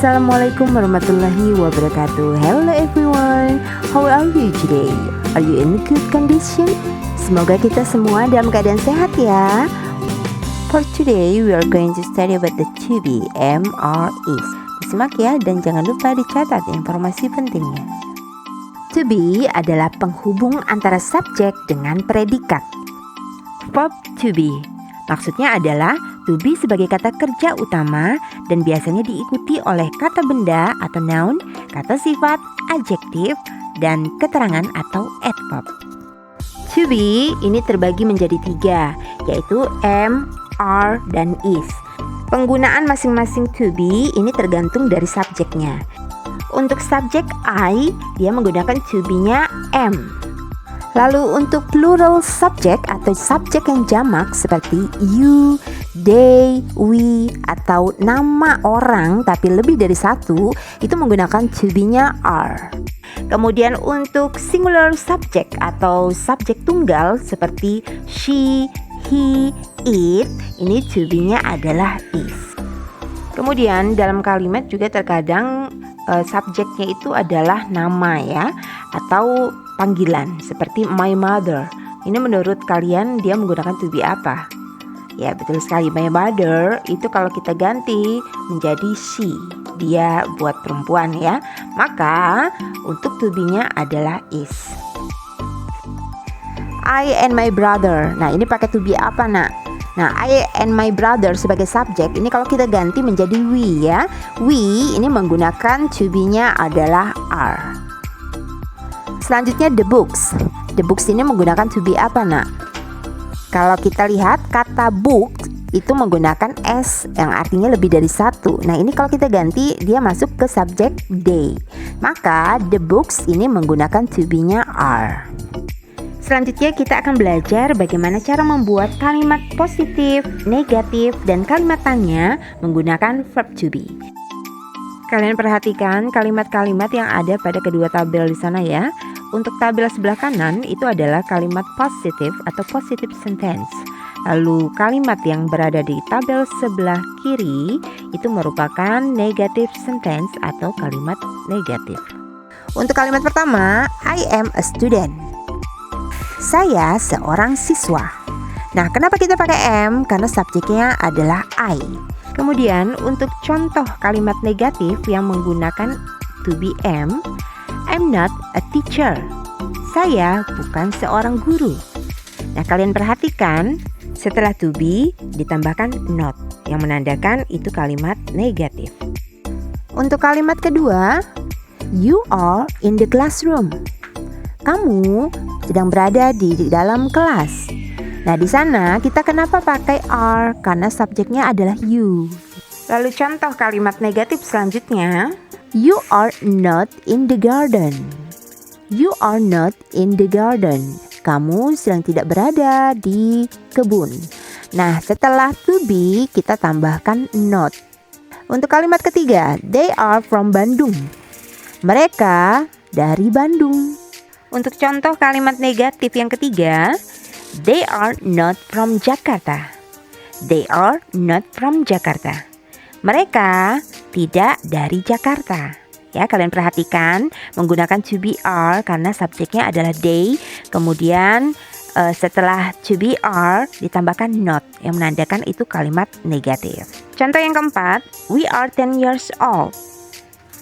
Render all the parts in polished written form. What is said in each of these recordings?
Assalamualaikum warahmatullahi wabarakatuh. Hello everyone, how are you today? Are you in good condition? Semoga kita semua dalam keadaan sehat ya. For today we are going to study about the to be, am, are, is. Disimak ya dan jangan lupa dicatat informasi pentingnya. To be adalah penghubung antara subjek dengan predikat. Verb to be maksudnya adalah to be sebagai kata kerja utama dan biasanya diikuti oleh kata benda atau noun, kata sifat, adjektif, dan keterangan atau adverb. To be ini terbagi menjadi 3, yaitu am, are, dan is. Penggunaan masing-masing to be ini tergantung dari subjeknya. Untuk subjek I, dia menggunakan to be-nya am. Lalu untuk plural subject atau subjek yang jamak seperti you, they, we, atau nama orang tapi lebih dari satu, itu menggunakan to be-nya are. Kemudian untuk singular subject atau subjek tunggal seperti she, he, it, ini to be-nya adalah is. Kemudian dalam kalimat juga terkadang subjeknya itu adalah nama ya, atau panggilan seperti my mother. Ini menurut kalian dia menggunakan to be apa? Ya betul sekali, my mother itu kalau kita ganti menjadi she, dia buat perempuan ya. Maka untuk to be-nya adalah is. I and my brother. Nah ini pakai to be apa nak? Nah, I and my brother sebagai subjek ini kalau kita ganti menjadi we ya. We ini menggunakan to be-nya adalah are. Selanjutnya the books. The books ini menggunakan to be apa nak? Kalau kita lihat kata book itu menggunakan s yang artinya lebih dari satu. Nah ini kalau kita ganti dia masuk ke subjek they. Maka the books ini menggunakan to be-nya are. Selanjutnya kita akan belajar bagaimana cara membuat kalimat positif, negatif, dan kalimat tanya menggunakan verb to be. Kalian perhatikan kalimat-kalimat yang ada pada kedua tabel di sana ya. Untuk tabel sebelah kanan itu adalah kalimat positif atau positive sentence. Lalu kalimat yang berada di tabel sebelah kiri itu merupakan negative sentence atau kalimat negatif. Untuk kalimat pertama, I am a student. Saya seorang siswa. Nah, kenapa kita pakai am? Karena subjeknya adalah I. Kemudian untuk contoh kalimat negatif yang menggunakan to be am, I'm not a teacher. Saya bukan seorang guru. Nah, kalian perhatikan setelah to be ditambahkan not yang menandakan itu kalimat negatif. Untuk kalimat kedua, you are in the classroom. Kamu sedang berada di dalam kelas. Nah, di sana kita kenapa pakai are? Karena subjeknya adalah you. Lalu contoh kalimat negatif selanjutnya, you are not in the garden. You are not in the garden. Kamu sedang tidak berada di kebun. Nah, setelah to be kita tambahkan not. Untuk kalimat ketiga, they are from Bandung. Mereka dari Bandung. Untuk contoh kalimat negatif yang ketiga, they are not from Jakarta. They are not from Jakarta. Mereka tidak dari Jakarta. Ya, kalian perhatikan menggunakan to be are karena subjeknya adalah they. Kemudian setelah to be are ditambahkan not yang menandakan itu kalimat negatif. Contoh yang keempat, we are 10 years old.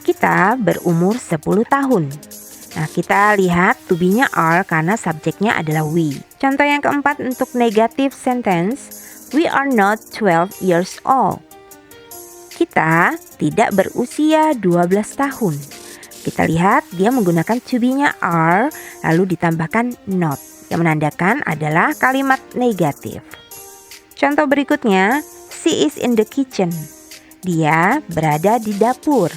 Kita berumur 10 tahun. Nah, kita lihat to be-nya are karena subjeknya adalah we. Contoh yang keempat untuk negative sentence, we are not 12 years old. Kita tidak berusia 12 tahun. Kita lihat dia menggunakan to be-nya are lalu ditambahkan not yang menandakan adalah kalimat negatif. Contoh berikutnya, she is in the kitchen. Dia berada di dapur.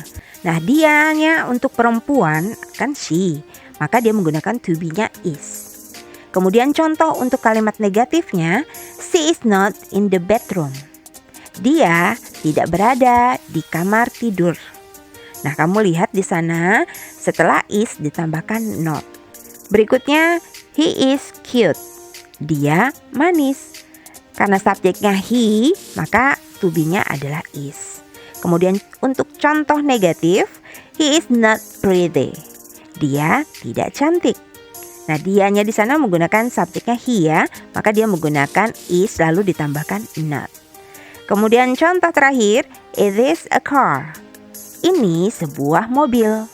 Nah, dianya untuk perempuan kan she, maka dia menggunakan to be-nya is. Kemudian contoh untuk kalimat negatifnya, she is not in the bedroom. Dia tidak berada di kamar tidur. Nah, kamu lihat di sana setelah is ditambahkan not. Berikutnya, he is cute. Dia manis. Karena subjeknya he, maka to be-nya adalah is. Kemudian untuk contoh negatif, he is not pretty. Dia tidak cantik. Nah, dianya di sana menggunakan subjeknya he ya, maka dia menggunakan is lalu ditambahkan not. Kemudian contoh terakhir, it is a car. Ini sebuah mobil.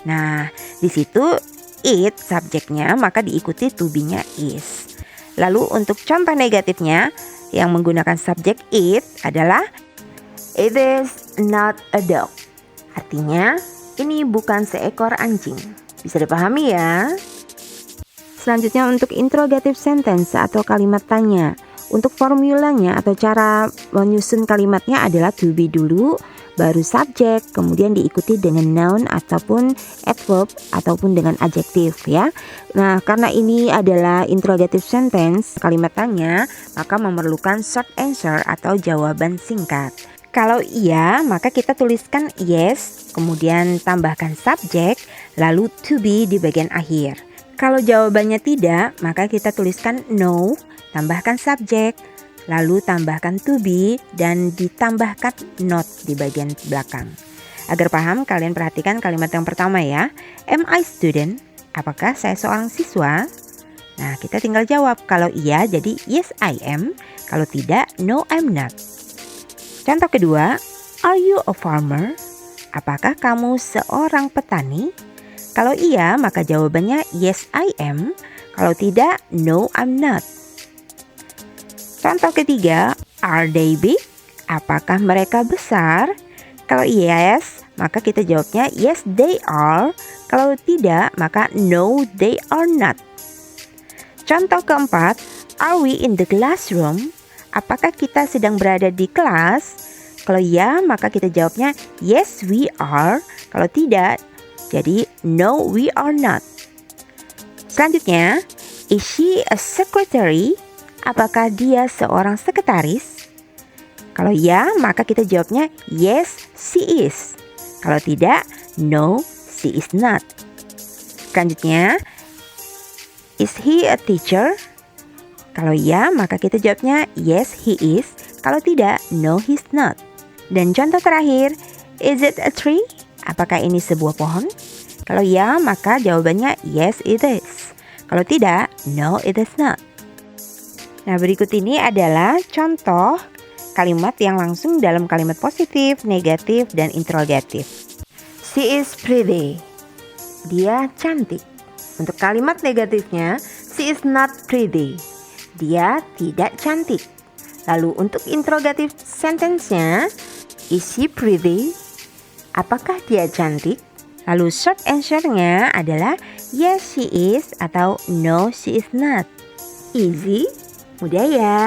Nah, di situ it subjeknya maka diikuti to be-nya is. Lalu untuk contoh negatifnya yang menggunakan subjek it adalah it is not a dog. Artinya ini bukan seekor anjing. Bisa dipahami ya? Selanjutnya untuk interrogative sentence atau kalimat tanya. Untuk formulanya atau cara menyusun kalimatnya adalah to be dulu, baru subjek, kemudian diikuti dengan noun ataupun adverb ataupun dengan adjektif ya. Nah, karena ini adalah interrogative sentence, kalimat tanya, maka memerlukan short answer atau jawaban singkat. Kalau iya, maka kita tuliskan yes, kemudian tambahkan subjek, lalu to be di bagian akhir. Kalau jawabannya tidak, maka kita tuliskan no, tambahkan subjek, lalu tambahkan to be, dan ditambahkan not di bagian belakang. Agar paham, kalian perhatikan kalimat yang pertama ya. Am I student? Apakah saya seorang siswa? Nah, kita tinggal jawab. Kalau iya, jadi yes I am. Kalau tidak, no I'm not. Contoh kedua, are you a farmer? Apakah kamu seorang petani? Kalau iya, maka jawabannya yes I am. Kalau tidak, no I'm not. Contoh ketiga, are they big? Apakah mereka besar? Kalau yes, maka kita jawabnya yes they are. Kalau tidak, maka no they are not. Contoh keempat, are we in the classroom? Apakah kita sedang berada di kelas? Kalau ya, maka kita jawabnya yes we are. Kalau tidak, jadi no we are not. Selanjutnya, is she a secretary? Apakah dia seorang sekretaris? Kalau ya, maka kita jawabnya yes she is. Kalau tidak, no she is not. Selanjutnya, is he a teacher? Kalau ya, maka kita jawabnya yes he is. Kalau tidak, no he's not. Dan contoh terakhir, is it a tree? Apakah ini sebuah pohon? Kalau ya, maka jawabannya yes it is. Kalau tidak, no it is not. Nah, berikut ini adalah contoh kalimat yang langsung dalam kalimat positif, negatif, dan interrogatif. She is pretty. Dia cantik. Untuk kalimat negatifnya, she is not pretty. Dia tidak cantik. Lalu untuk interrogative sentence-nya, is she pretty? Apakah dia cantik? Lalu short answer-nya adalah yes she is atau no she is not. Easy? Mudah ya?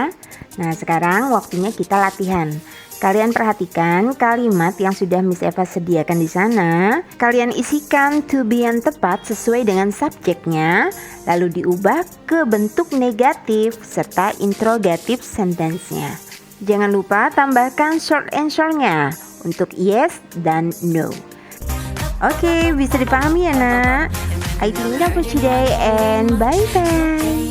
Nah, sekarang waktunya kita latihan. Kalian perhatikan kalimat yang sudah Miss Eva sediakan di sana. Kalian isikan to be yang tepat sesuai dengan subjeknya, lalu diubah ke bentuk negatif serta interrogative sentence-nya. Jangan lupa tambahkan short answer-nya untuk yes dan no. Oke, bisa dipahami ya nak? I think that for today and bye-bye.